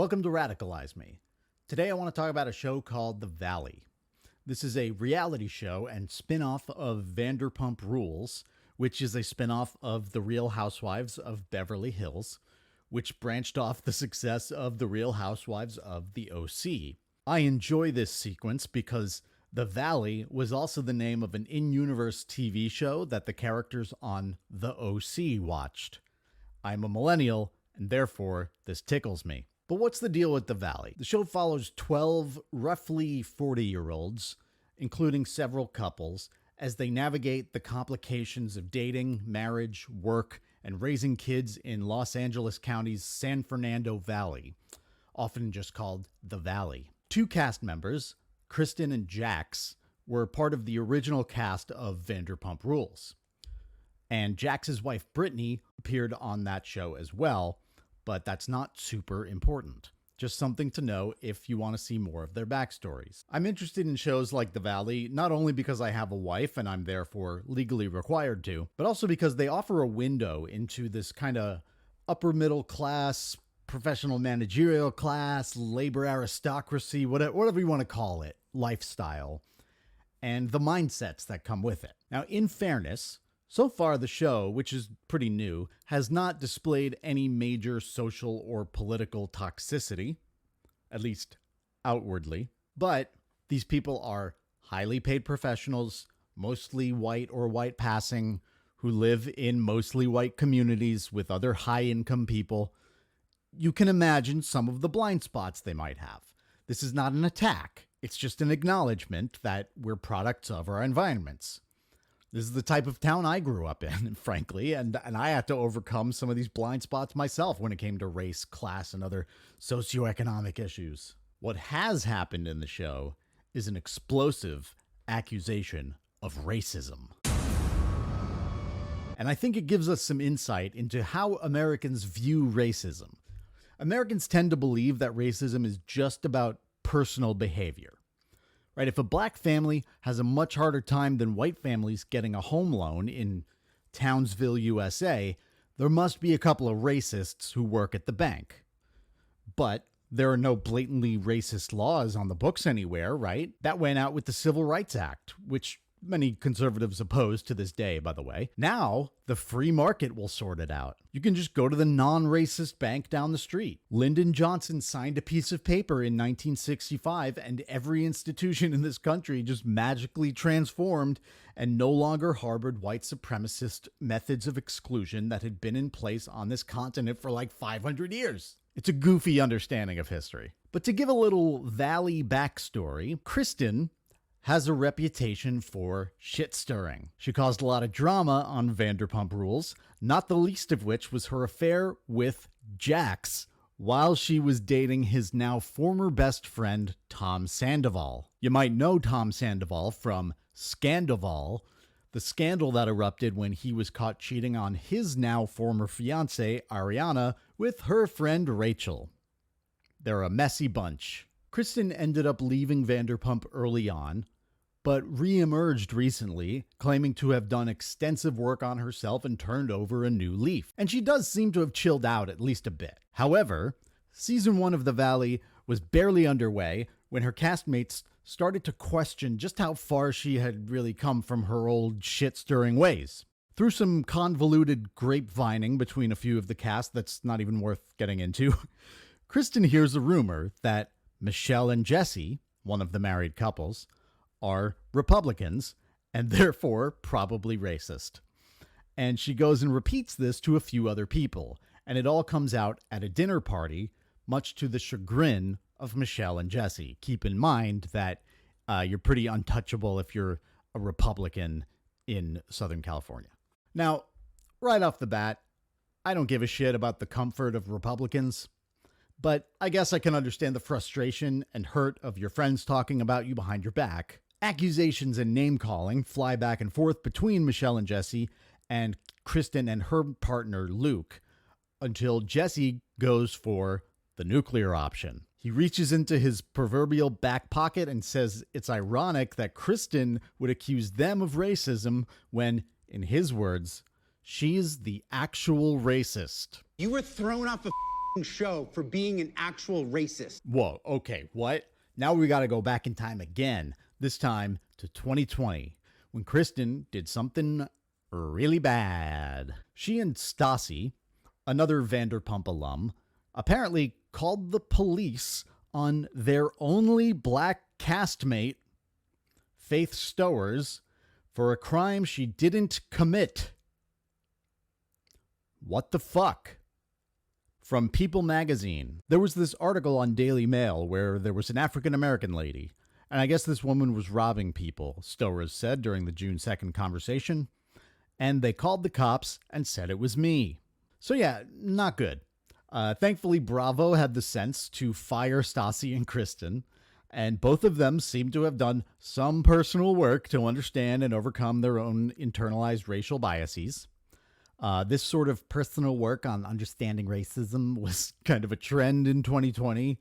Welcome to Radicalize Me. Today I want to talk about a show called The Valley. This is a reality show and spin-off of Vanderpump Rules, which is a spin-off of The Real Housewives of Beverly Hills, which branched off the success of The Real Housewives of the OC. I enjoy this sequence because The Valley was also the name of an in-universe TV show that the characters on The OC watched. I'm a millennial, and therefore this tickles me. But what's the deal with The Valley? The show follows 12 roughly 40-year-olds, including several couples, as they navigate the complications of dating, marriage, work, and raising kids in Los Angeles County's San Fernando Valley, often just called The Valley. Two cast members, Kristen and Jax, were part of the original cast of Vanderpump Rules. And Jax's wife, Brittany, appeared on that show as well, but that's not super important. Just something to know if you want to see more of their backstories. I'm interested in shows like The Valley, not only because I have a wife and I'm therefore legally required to, but also because they offer a window into this kind of upper middle class, professional managerial class, labor aristocracy, whatever you want to call it, lifestyle, and the mindsets that come with it. Now, in fairness, so far, the show, which is pretty new, has not displayed any major social or political toxicity, at least outwardly. But these people are highly paid professionals, mostly white or white passing, who live in mostly white communities with other high-income people. You can imagine some of the blind spots they might have. This is not an attack. It's just an acknowledgement that we're products of our environments. This is the type of town I grew up in, frankly, and I had to overcome some of these blind spots myself when it came to race, class, and other socioeconomic issues. What has happened in the show is an explosive accusation of racism. And I think it gives us some insight into how Americans view racism. Americans tend to believe that racism is just about personal behavior. Right, if a black family has a much harder time than white families getting a home loan in Townsville, USA, there must be a couple of racists who work at the bank. But there are no blatantly racist laws on the books anywhere, right? That went out with the Civil Rights Act, which many conservatives oppose to this day, by the way. Now, the free market will sort it out. You can just go to the non-racist bank down the street. Lyndon Johnson signed a piece of paper in 1965, and every institution in this country just magically transformed and no longer harbored white supremacist methods of exclusion that had been in place on this continent for like 500 years. It's a goofy understanding of history. But to give a little Valley backstory, Kristen has a reputation for shit-stirring. She caused a lot of drama on Vanderpump Rules, not the least of which was her affair with Jax while she was dating his now former best friend, Tom Sandoval. You might know Tom Sandoval from Scandoval, the scandal that erupted when he was caught cheating on his now former fiancée, Ariana, with her friend Rachel. They're a messy bunch. Kristen ended up leaving Vanderpump early on, but re-emerged recently, claiming to have done extensive work on herself and turned over a new leaf. And she does seem to have chilled out at least a bit. However, season 1 of The Valley was barely underway when her castmates started to question just how far she had really come from her old shit-stirring ways. Through some convoluted grapevining between a few of the cast that's not even worth getting into, Kristen hears a rumor that Michelle and Jesse, one of the married couples, are Republicans and therefore probably racist. And she goes and repeats this to a few other people, and it all comes out at a dinner party, much to the chagrin of Michelle and Jesse. Keep in mind that you're pretty untouchable if you're a Republican in Southern California. Now, right off the bat, I don't give a shit about the comfort of Republicans. But I guess I can understand the frustration and hurt of your friends talking about you behind your back. Accusations and name-calling fly back and forth between Michelle and Jesse and Kristen and her partner, Luke, until Jesse goes for the nuclear option. He reaches into his proverbial back pocket and says it's ironic that Kristen would accuse them of racism when, in his words, she's the actual racist. You were thrown off a show for being an actual racist. Whoa, okay, what? Now we gotta go back in time again, this time to 2020, when Kristen did something really bad. She and Stassi, another Vanderpump alum, apparently called the police on their only black castmate, Faith Stowers, for a crime she didn't commit. What the fuck? From People magazine, there was this article on Daily Mail where there was an African-American lady, and I guess this woman was robbing people, Stowers said during the June 2nd conversation, and they called the cops and said it was me. So yeah, not good. Thankfully, Bravo had the sense to fire Stassi and Kristen, and both of them seem to have done some personal work to understand and overcome their own internalized racial biases. This sort of personal work on understanding racism was kind of a trend in 2020.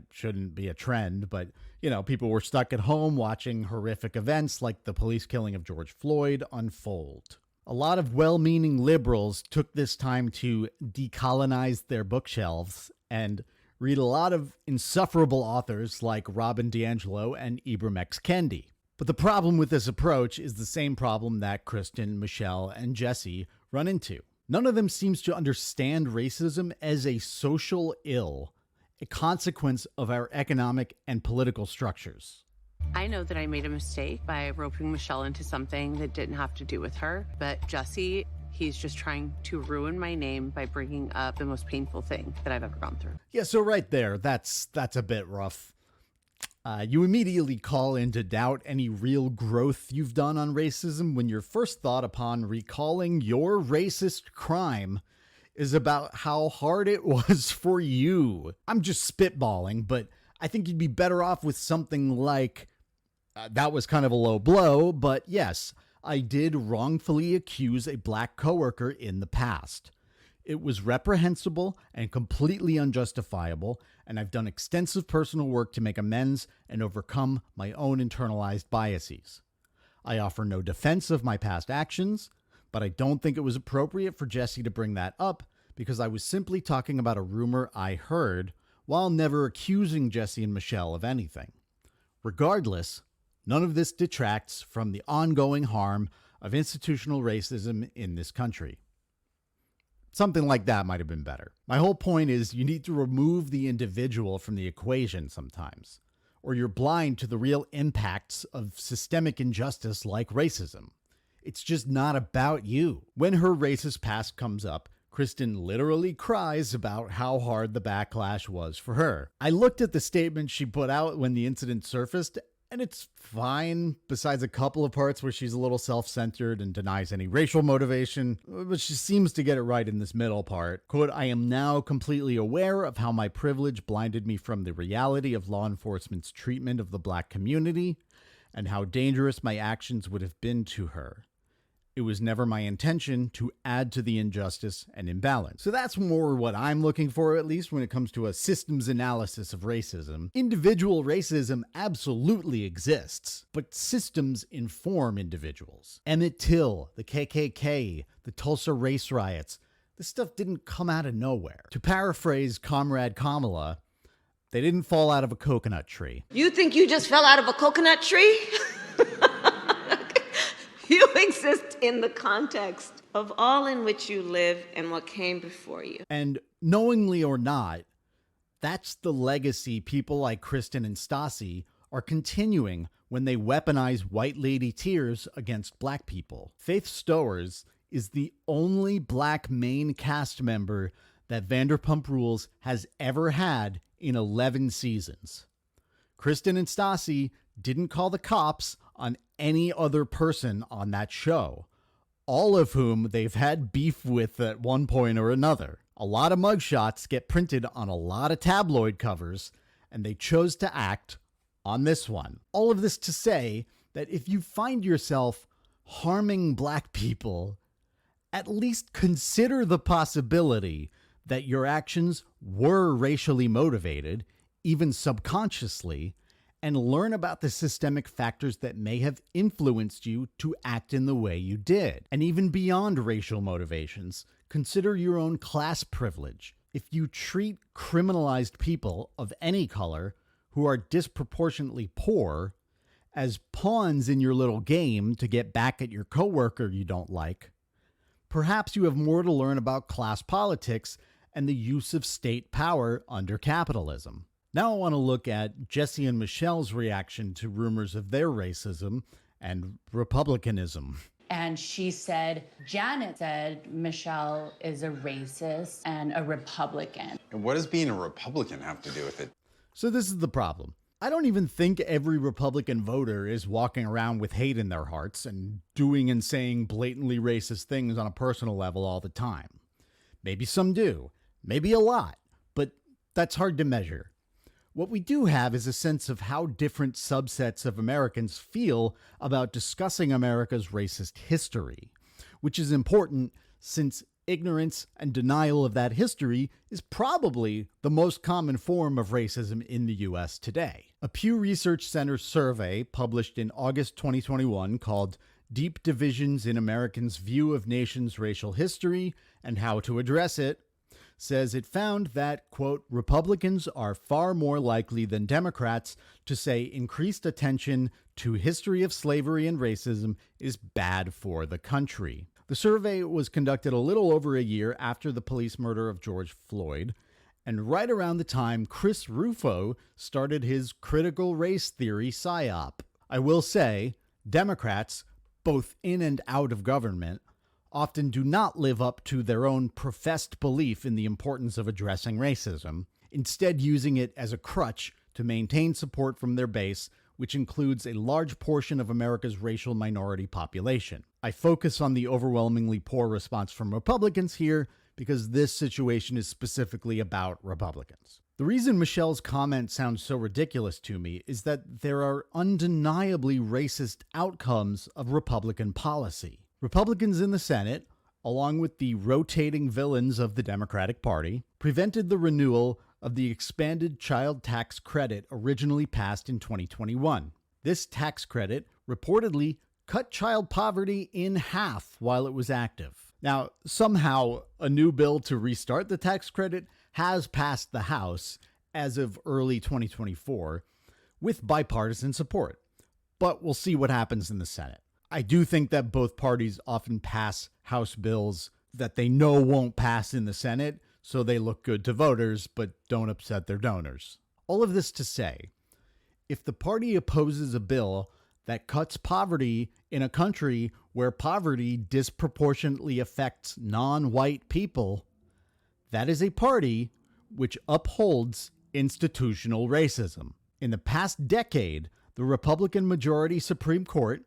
Shouldn't be a trend, but, you know, people were stuck at home watching horrific events like the police killing of George Floyd unfold. A lot of well-meaning liberals took this time to decolonize their bookshelves and read a lot of insufferable authors like Robin DiAngelo and Ibram X. Kendi. But the problem with this approach is the same problem that Kristen, Michelle, and Jesse run into. None of them seems to understand racism as a social ill, a consequence of our economic and political structures. I know that I made a mistake by roping Michelle into something that didn't have to do with her, but Jesse, he's just trying to ruin my name by bringing up the most painful thing that I've ever gone through. Yeah, so right there, that's a bit rough. You immediately call into doubt any real growth you've done on racism when your first thought upon recalling your racist crime is about how hard it was for you. I'm just spitballing, but I think you'd be better off with something like, that was kind of a low blow, but yes, I did wrongfully accuse a black coworker in the past. It was reprehensible and completely unjustifiable, and I've done extensive personal work to make amends and overcome my own internalized biases. I offer no defense of my past actions, but I don't think it was appropriate for Jesse to bring that up because I was simply talking about a rumor I heard while never accusing Jesse and Michelle of anything. Regardless, none of this detracts from the ongoing harm of institutional racism in this country. Something like that might have been better. My whole point is you need to remove the individual from the equation sometimes, or you're blind to the real impacts of systemic injustice like racism. It's just not about you. When her racist past comes up, Kristen literally cries about how hard the backlash was for her. I looked at the statement she put out when the incident surfaced, and it's fine, besides a couple of parts where she's a little self-centered and denies any racial motivation, but she seems to get it right in this middle part. Quote, I am now completely aware of how my privilege blinded me from the reality of law enforcement's treatment of the black community and how dangerous my actions would have been to her. It was never my intention to add to the injustice and imbalance. So that's more what I'm looking for, at least when it comes to a systems analysis of racism. Individual racism absolutely exists, but systems inform individuals. Emmett Till, the KKK, the Tulsa race riots, this stuff didn't come out of nowhere. To paraphrase Comrade Kamala, they didn't fall out of a coconut tree. You think you just fell out of a coconut tree? You exist in the context of all in which you live and what came before you. And knowingly or not, that's the legacy people like Kristen and Stassi are continuing when they weaponize white lady tears against black people. Faith Stowers is the only black main cast member that Vanderpump Rules has ever had in 11 seasons. Kristen and Stassi didn't call the cops on any other person on that show, all of whom they've had beef with at one point or another. A lot of mugshots get printed on a lot of tabloid covers, and they chose to act on this one. All of this to say that if you find yourself harming black people, at least consider the possibility that your actions were racially motivated, even subconsciously, and learn about the systemic factors that may have influenced you to act in the way you did. And even beyond racial motivations, consider your own class privilege, If you treat criminalized people of any color who are disproportionately poor as pawns in your little game to get back at your coworker you don't like, perhaps you have more to learn about class politics and the use of state power under capitalism. Now I want to look at Jesse and Michelle's reaction to rumors of their racism and republicanism. And she said, Janet said Michelle is a racist and a Republican. What does being a Republican have to do with it? So this is the problem. I don't even think every Republican voter is walking around with hate in their hearts and doing and saying blatantly racist things on a personal level all the time. Maybe some do, maybe a lot, but that's hard to measure. What we do have is a sense of how different subsets of Americans feel about discussing America's racist history, which is important since ignorance and denial of that history is probably the most common form of racism in the U.S. today. A Pew Research Center survey published in August 2021 called Deep Divisions in Americans' View of Nation's Racial History and How to Address It says it found that, quote, Republicans are far more likely than Democrats to say increased attention to history of slavery and racism is bad for the country. The survey was conducted a little over a year after the police murder of George Floyd, and right around the time Chris Rufo started his critical race theory psyop. I will say, Democrats, both in and out of government, often do not live up to their own professed belief in the importance of addressing racism, instead using it as a crutch to maintain support from their base, which includes a large portion of America's racial minority population. I focus on the overwhelmingly poor response from Republicans here because this situation is specifically about Republicans. The reason Michelle's comment sounds so ridiculous to me is that there are undeniably racist outcomes of Republican policy. Republicans in the Senate, along with the rotating villains of the Democratic Party, prevented the renewal of the expanded child tax credit originally passed in 2021. This tax credit reportedly cut child poverty in half while it was active. Now, somehow, a new bill to restart the tax credit has passed the House as of early 2024 with bipartisan support, but we'll see what happens in the Senate. I do think that both parties often pass House bills that they know won't pass in the Senate, so they look good to voters, but don't upset their donors. All of this to say, if the party opposes a bill that cuts poverty in a country where poverty disproportionately affects non-white people, that is a party which upholds institutional racism. In the past decade, the Republican majority Supreme Court,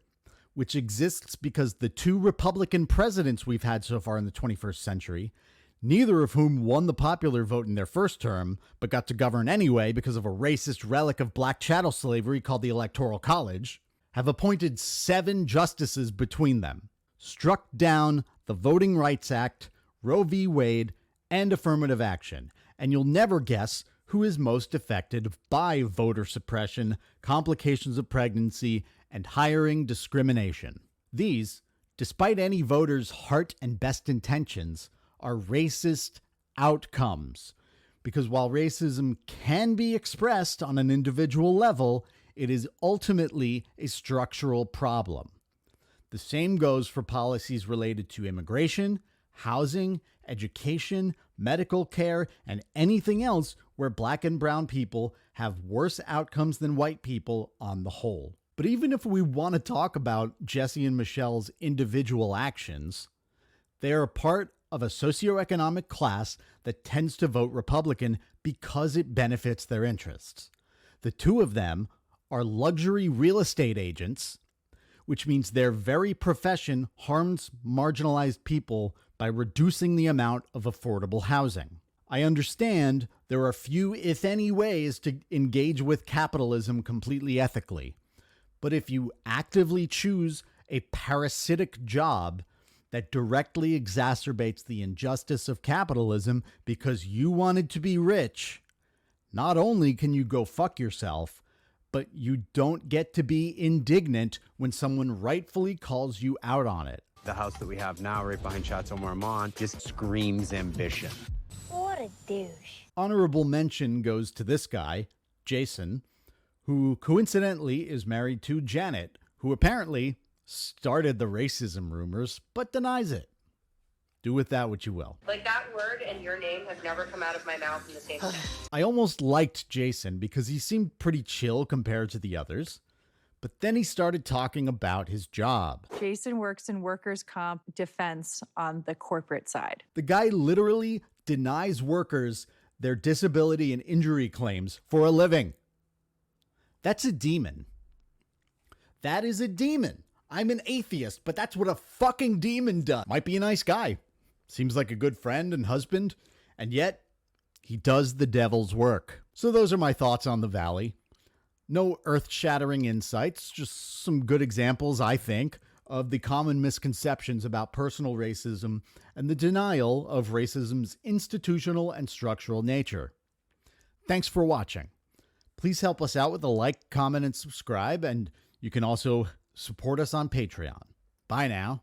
which exists because the two Republican presidents we've had so far in the 21st century, neither of whom won the popular vote in their first term, but got to govern anyway because of a racist relic of black chattel slavery called the Electoral College, have appointed 7 justices between them, struck down the Voting Rights Act, Roe v. Wade, and affirmative action. And you'll never guess who is most affected by voter suppression, complications of pregnancy, and hiring discrimination. These, despite any voter's heart and best intentions, are racist outcomes. Because while racism can be expressed on an individual level, it is ultimately a structural problem. The same goes for policies related to immigration, housing, education, medical care, and anything else where black and brown people have worse outcomes than white people on the whole. But even if we want to talk about Jesse and Michelle's individual actions, they are part of a socioeconomic class that tends to vote Republican because it benefits their interests. The two of them are luxury real estate agents, which means their very profession harms marginalized people by reducing the amount of affordable housing. I understand there are few, if any, ways to engage with capitalism completely ethically. But if you actively choose a parasitic job that directly exacerbates the injustice of capitalism because you wanted to be rich, not only can you go fuck yourself, but you don't get to be indignant when someone rightfully calls you out on it. The house that we have now right behind Chateau Marmont just screams ambition. Or What a douche. Honorable mention goes to this guy, Jason, who coincidentally is married to Janet, who apparently started the racism rumors, but denies it. Do with that what you will. Like, that word and your name have never come out of my mouth in the same way. I almost liked Jason because he seemed pretty chill compared to the others, but then he started talking about his job. Jason works in workers' comp defense on the corporate side. The guy literally denies workers their disability and injury claims for a living. That's a demon. That is a demon. I'm an atheist, but that's what a fucking demon does. Might be a nice guy. Seems like a good friend and husband, and yet he does the devil's work. So those are my thoughts on the Valley. No earth-shattering insights, just some good examples, I think, of the common misconceptions about personal racism and the denial of racism's institutional and structural nature. Thanks for watching. Please help us out with a like, comment, and subscribe, and you can also support us on Patreon. Bye now.